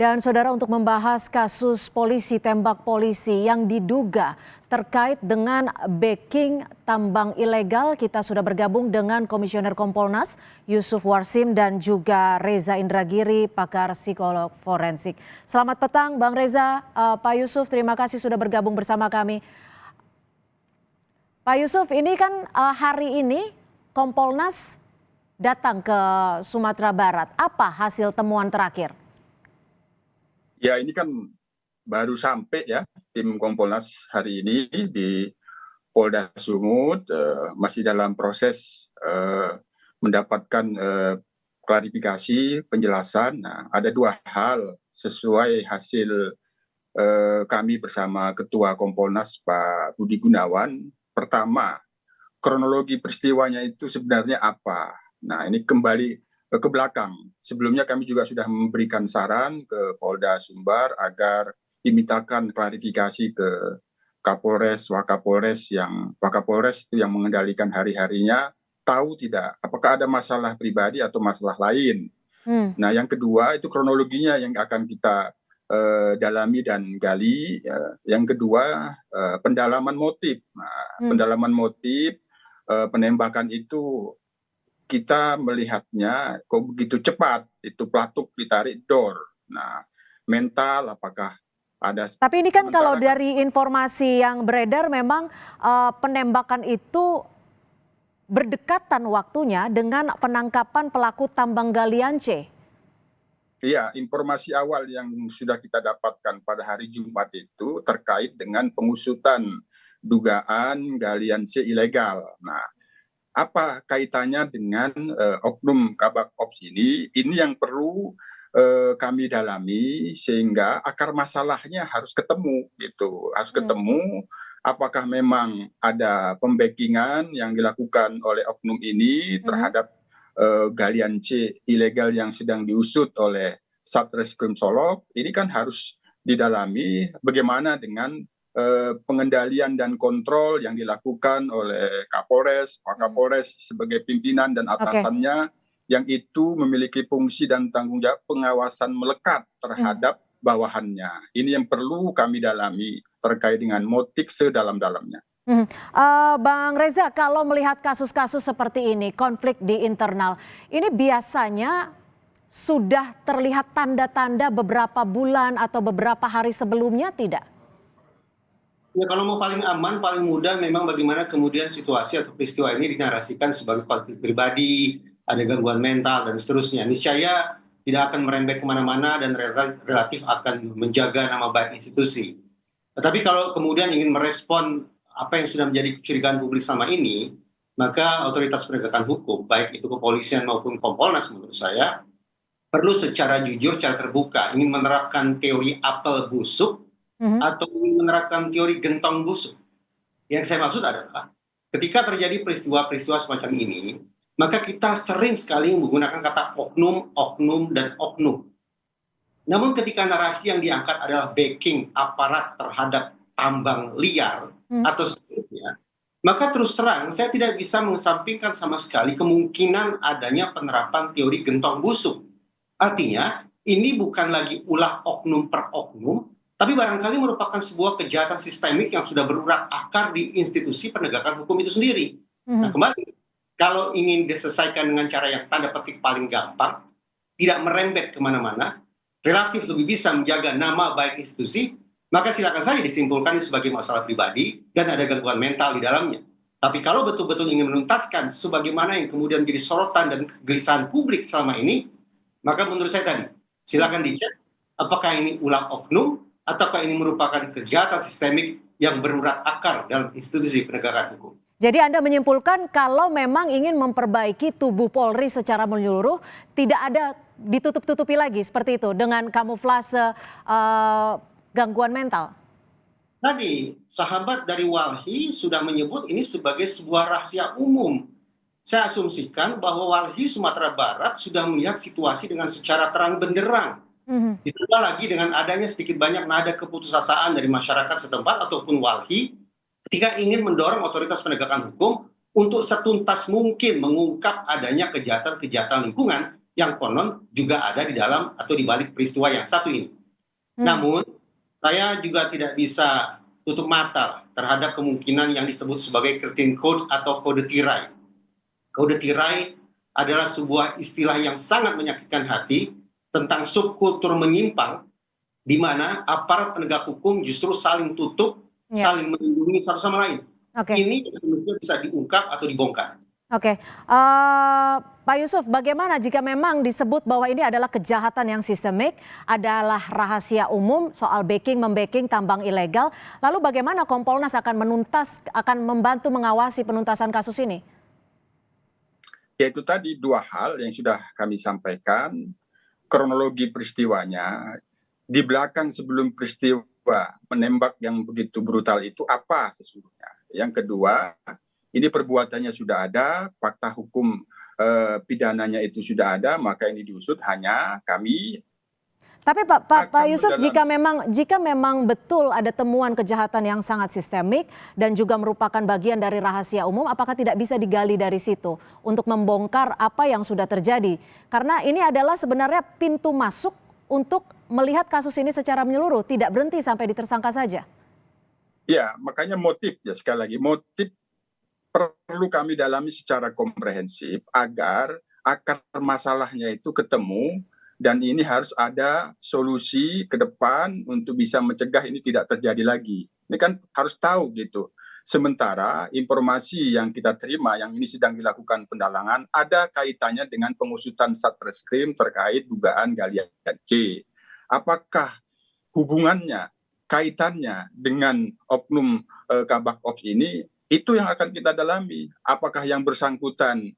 Dan saudara, untuk membahas kasus polisi tembak polisi yang diduga terkait dengan backing tambang ilegal, kita sudah bergabung dengan Komisioner Kompolnas Yusuf Warsim dan juga Reza Indragiri, pakar psikolog forensik. Selamat petang Bang Reza, Pak Yusuf, terima kasih sudah bergabung bersama kami. Pak Yusuf, ini kan hari ini Kompolnas datang ke Sumatera Barat. Apa hasil temuan terakhir? Ya, ini kan baru sampai ya tim Kompolnas hari ini di Polda Sumut, masih dalam proses mendapatkan klarifikasi, penjelasan. Nah, ada dua hal sesuai hasil kami bersama Ketua Kompolnas Pak Budi Gunawan. Pertama, kronologi peristiwanya itu sebenarnya apa? Nah, ini kembali ke belakang. Sebelumnya kami juga sudah memberikan saran ke Polda Sumbar agar dimintakan klarifikasi ke Kapolres, Wakapolres itu yang mengendalikan hari-harinya, tahu tidak apakah ada masalah pribadi atau masalah lain. Nah, yang kedua itu kronologinya yang akan kita dalami dan gali. Yang kedua, pendalaman motif. Nah, pendalaman motif penembakan itu kita melihatnya kok begitu cepat, itu pelatuk ditarik dor. Nah, mental apakah ada. Tapi ini kan kalau dari informasi yang beredar memang penembakan itu berdekatan waktunya dengan penangkapan pelaku tambang galian C. Iya, informasi awal yang sudah kita dapatkan pada hari Jumat itu terkait dengan pengusutan dugaan galian C ilegal. Nah, apa kaitannya dengan oknum Kabak Ops ini? Ini yang perlu kami dalami sehingga akar masalahnya harus ketemu gitu, harus ketemu. Apakah memang ada pembackingan yang dilakukan oleh oknum ini terhadap galian C ilegal yang sedang diusut oleh Satreskrim Solok? Ini kan harus didalami bagaimana dengan pengendalian dan kontrol yang dilakukan oleh Kapolres, Wakapolres sebagai pimpinan dan atasannya yang itu memiliki fungsi dan tanggung jawab pengawasan melekat terhadap bawahannya. Ini yang perlu kami dalami terkait dengan motif sedalam-dalamnya. Bang Reza, kalau melihat kasus-kasus seperti ini, konflik di internal, ini biasanya sudah terlihat tanda-tanda beberapa bulan atau beberapa hari sebelumnya tidak? Ya, kalau mau paling aman, paling mudah memang bagaimana kemudian situasi atau peristiwa ini dinarasikan sebagai konflik pribadi, ada gangguan mental dan seterusnya. Niscaya tidak akan merembet kemana-mana dan relatif akan menjaga nama baik institusi. Tetapi kalau kemudian ingin merespon apa yang sudah menjadi kecurigaan publik selama ini, maka otoritas penegakan hukum, baik itu kepolisian maupun Kompolnas menurut saya, perlu secara jujur, secara terbuka, ingin menerapkan teori apel busuk, atau ingin menerapkan teori gentong busuk. Yang saya maksud adalah ketika terjadi peristiwa-peristiwa semacam ini, maka kita sering sekali menggunakan kata oknum, oknum, dan oknum. Namun ketika narasi yang diangkat adalah backing aparat terhadap tambang liar atau seterusnya, maka terus terang saya tidak bisa mengesampingkan sama sekali kemungkinan adanya penerapan teori gentong busuk. Artinya ini bukan lagi ulah oknum per oknum, tapi barangkali merupakan sebuah kejahatan sistemik yang sudah berurat akar di institusi penegakan hukum itu sendiri. Nah, kembali, kalau ingin diselesaikan dengan cara yang tanda petik paling gampang, tidak merembet kemana-mana, relatif lebih bisa menjaga nama baik institusi, maka silakan saja disimpulkan sebagai masalah pribadi dan ada gangguan mental di dalamnya. Tapi kalau betul-betul ingin menuntaskan sebagaimana yang kemudian jadi sorotan dan kegelisahan publik selama ini, maka menurut saya tadi, silakan dicek apakah ini ulah oknum, ataukah ini merupakan kejahatan sistemik yang berurat akar dalam institusi penegakan hukum. Jadi Anda menyimpulkan kalau memang ingin memperbaiki tubuh Polri secara menyeluruh, tidak ada ditutup-tutupi lagi seperti itu dengan kamuflase gangguan mental? Tadi, sahabat dari Walhi sudah menyebut ini sebagai sebuah rahasia umum. Saya asumsikan bahwa Walhi Sumatera Barat sudah melihat situasi dengan secara terang benderang. Ditambah lagi dengan adanya sedikit banyak nada keputusasaan dari masyarakat setempat ataupun Walhi ketika ingin mendorong otoritas penegakan hukum untuk setuntas mungkin mengungkap adanya kejahatan-kejahatan lingkungan yang konon juga ada di dalam atau di balik peristiwa yang satu ini. Namun, saya juga tidak bisa tutup mata terhadap kemungkinan yang disebut sebagai curtain code atau kode tirai. Kode tirai adalah sebuah istilah yang sangat menyakitkan hati tentang subkultur menyimpang di mana aparat penegak hukum justru saling tutup, saling melindungi satu sama lain. Ini bisa diungkap atau dibongkar. Oke, Pak Yusuf, bagaimana jika memang disebut bahwa ini adalah kejahatan yang sistemik, adalah rahasia umum soal membacking tambang ilegal, lalu bagaimana Kompolnas akan membantu mengawasi penuntasan kasus ini? Yaitu tadi dua hal yang sudah kami sampaikan, kronologi peristiwanya, di belakang sebelum peristiwa menembak yang begitu brutal itu apa sesungguhnya. Yang kedua, ini perbuatannya sudah ada, fakta hukum pidananya itu sudah ada, maka ini diusut hanya kami. Tapi Pak Yusuf, jika memang betul ada temuan kejahatan yang sangat sistemik dan juga merupakan bagian dari rahasia umum, apakah tidak bisa digali dari situ untuk membongkar apa yang sudah terjadi? Karena ini adalah sebenarnya pintu masuk untuk melihat kasus ini secara menyeluruh, tidak berhenti sampai ditersangka saja. Ya, makanya motif, ya sekali lagi, motif perlu kami dalami secara komprehensif agar akar masalahnya itu ketemu dan ini harus ada solusi ke depan untuk bisa mencegah ini tidak terjadi lagi. Ini kan harus tahu gitu. Sementara informasi yang kita terima yang ini sedang dilakukan pendalangan ada kaitannya dengan pengusutan Satreskrim terkait dugaan galian C. Apakah hubungannya, kaitannya dengan oknum Kabak Ops ini? Itu yang akan kita dalami. Apakah yang bersangkutan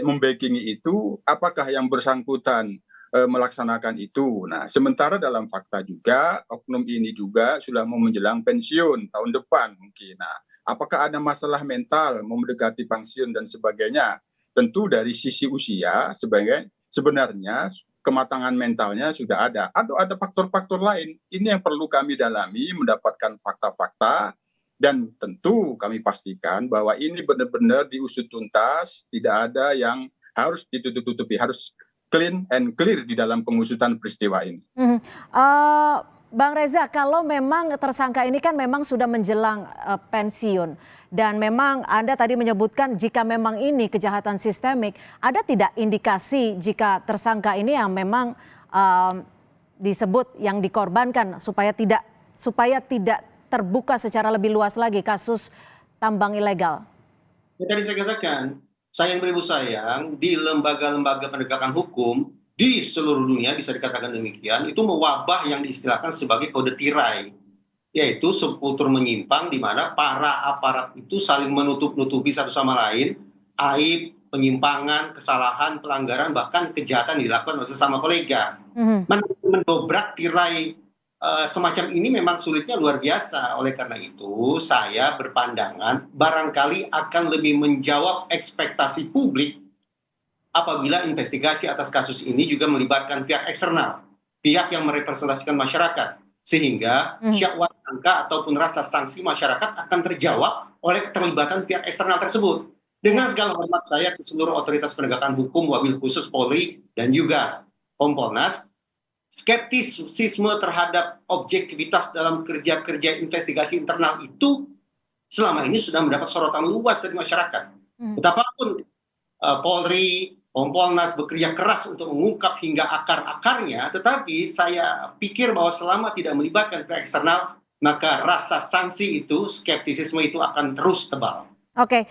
membackingi itu, apakah yang bersangkutan melaksanakan itu. Nah, sementara dalam fakta juga, oknum ini juga sudah mau menjelang pensiun tahun depan mungkin. Nah, apakah ada masalah mental, mau mendekati pensiun dan sebagainya? Tentu dari sisi usia, sebenarnya kematangan mentalnya sudah ada. Atau ada faktor-faktor lain. Ini yang perlu kami dalami, mendapatkan fakta-fakta. Dan tentu kami pastikan bahwa ini benar-benar diusut tuntas, tidak ada yang harus ditutup-tutupi, harus clean and clear di dalam pengusutan peristiwa ini. Bang Reza, kalau memang tersangka ini kan memang sudah menjelang pensiun dan memang Anda tadi menyebutkan jika memang ini kejahatan sistemik, ada tidak indikasi jika tersangka ini yang memang disebut yang dikorbankan supaya tidak terbuka secara lebih luas lagi kasus tambang ilegal? Ya, tadi saya katakan, sayang beribu sayang, di lembaga-lembaga penegakan hukum di seluruh dunia bisa dikatakan demikian, itu mewabah yang diistilahkan sebagai kode tirai, yaitu subkultur menyimpang di mana para aparat itu saling menutup-nutupi satu sama lain aib, penyimpangan, kesalahan, pelanggaran, bahkan kejahatan dilakukan oleh sesama kolega. Mendobrak tirai semacam ini memang sulitnya luar biasa. Oleh karena itu saya berpandangan barangkali akan lebih menjawab ekspektasi publik apabila investigasi atas kasus ini juga melibatkan pihak eksternal, pihak yang merepresentasikan masyarakat, sehingga syakwa sangka ataupun rasa sanksi masyarakat akan terjawab oleh keterlibatan pihak eksternal tersebut. Dengan segala hormat saya ke seluruh otoritas penegakan hukum, wabil khusus Polri dan juga Kompolnas, skeptisisme terhadap objektivitas dalam kerja-kerja investigasi internal itu selama ini sudah mendapat sorotan luas dari masyarakat. Betapapun Polri, Kompolnas bekerja keras untuk mengungkap hingga akar-akarnya, tetapi saya pikir bahwa selama tidak melibatkan pihak eksternal, maka rasa sanksi itu, skeptisisme itu akan terus tebal. Oke,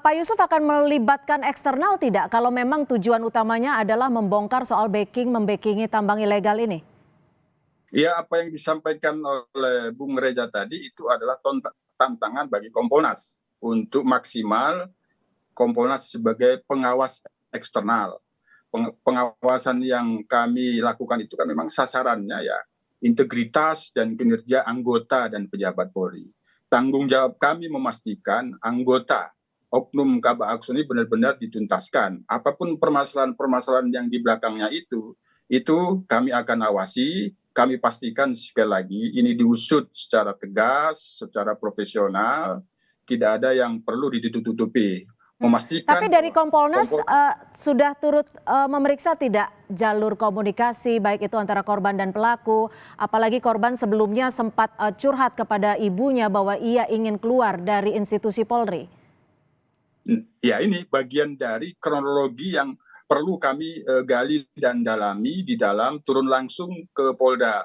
Pak Yusuf akan melibatkan eksternal tidak kalau memang tujuan utamanya adalah membongkar soal membackingi tambang ilegal ini? Ya, apa yang disampaikan oleh Bung Reza tadi itu adalah tantangan bagi Kompolnas untuk maksimal Kompolnas sebagai pengawas eksternal. Pengawasan yang kami lakukan itu kan memang sasarannya ya integritas dan kinerja anggota dan pejabat Polri. Tanggung jawab kami memastikan anggota oknum Kabak Ops ini benar-benar dituntaskan. Apapun permasalahan-permasalahan yang di belakangnya itu kami akan awasi, kami pastikan sekali lagi ini diusut secara tegas, secara profesional, tidak ada yang perlu ditutup-tutupi. memastikan. Tapi dari Kompolnas Kompol- sudah turut memeriksa tidak jalur komunikasi baik itu antara korban dan pelaku, apalagi korban sebelumnya sempat curhat kepada ibunya bahwa ia ingin keluar dari institusi Polri. Ya, ini bagian dari kronologi yang perlu kami gali dan dalami di dalam turun langsung ke Polda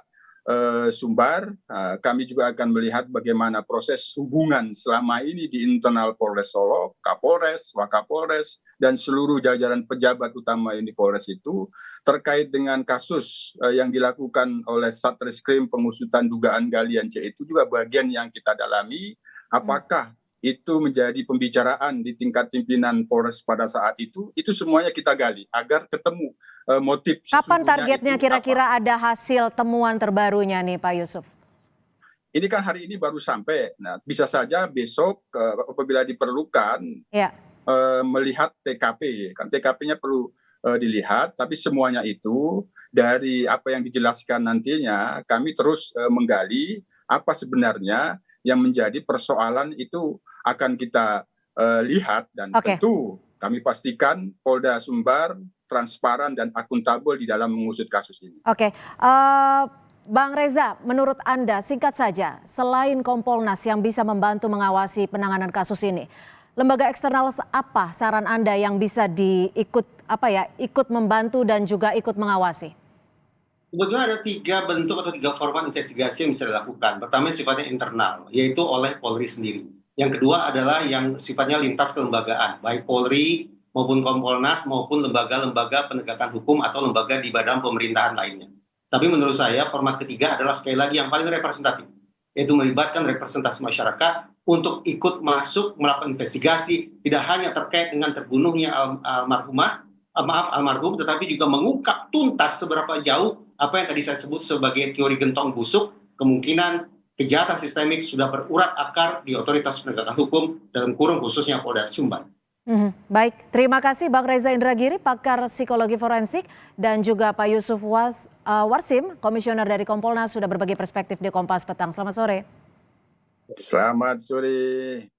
Sumbar. Kami juga akan melihat bagaimana proses hubungan selama ini di internal Polres Solo, Kapolres, Wakapolres, dan seluruh jajaran pejabat utama ini Polres itu terkait dengan kasus yang dilakukan oleh Satreskrim pengusutan dugaan galian C itu juga bagian yang kita dalami. Apakah itu menjadi pembicaraan di tingkat pimpinan Polres pada saat itu semuanya kita gali agar ketemu motif Kapan sesungguhnya targetnya itu kira-kira apa. ada hasil temuan terbarunya nih Pak Yusuf? Ini kan hari ini baru sampai, nah bisa saja besok apabila diperlukan Ya, melihat TKP, kan TKP-nya perlu dilihat, tapi semuanya itu dari apa yang dijelaskan nantinya kami terus menggali apa sebenarnya yang menjadi persoalan itu akan kita lihat dan oke. tentu kami pastikan Polda Sumbar transparan dan akuntabel di dalam mengusut kasus ini. Oke, Bang Reza, menurut Anda singkat saja, selain Kompolnas yang bisa membantu mengawasi penanganan kasus ini, lembaga eksternal apa saran Anda yang bisa ikut membantu dan juga ikut mengawasi? Sebetulnya ada 3 bentuk atau 3 format investigasi yang bisa dilakukan. Pertama sifatnya internal, yaitu oleh Polri sendiri. Yang kedua adalah yang sifatnya lintas kelembagaan, baik Polri maupun Kompolnas maupun lembaga-lembaga penegakan hukum atau lembaga di badan pemerintahan lainnya. Tapi menurut saya format ketiga adalah sekali lagi yang paling representatif, yaitu melibatkan representasi masyarakat untuk ikut masuk melakukan investigasi, tidak hanya terkait dengan terbunuhnya almarhum, tetapi juga mengungkap tuntas seberapa jauh apa yang tadi saya sebut sebagai teori gentong busuk, kemungkinan kejahatan sistemik sudah berurat akar di otoritas penegakan hukum dalam kurung khususnya Polda Sumbar. Baik, terima kasih Bang Reza Indragiri, pakar psikologi forensik, dan juga Pak Yusuf Warsim, komisioner dari Kompolnas sudah berbagi perspektif di Kompas Petang. Selamat sore. Selamat sore.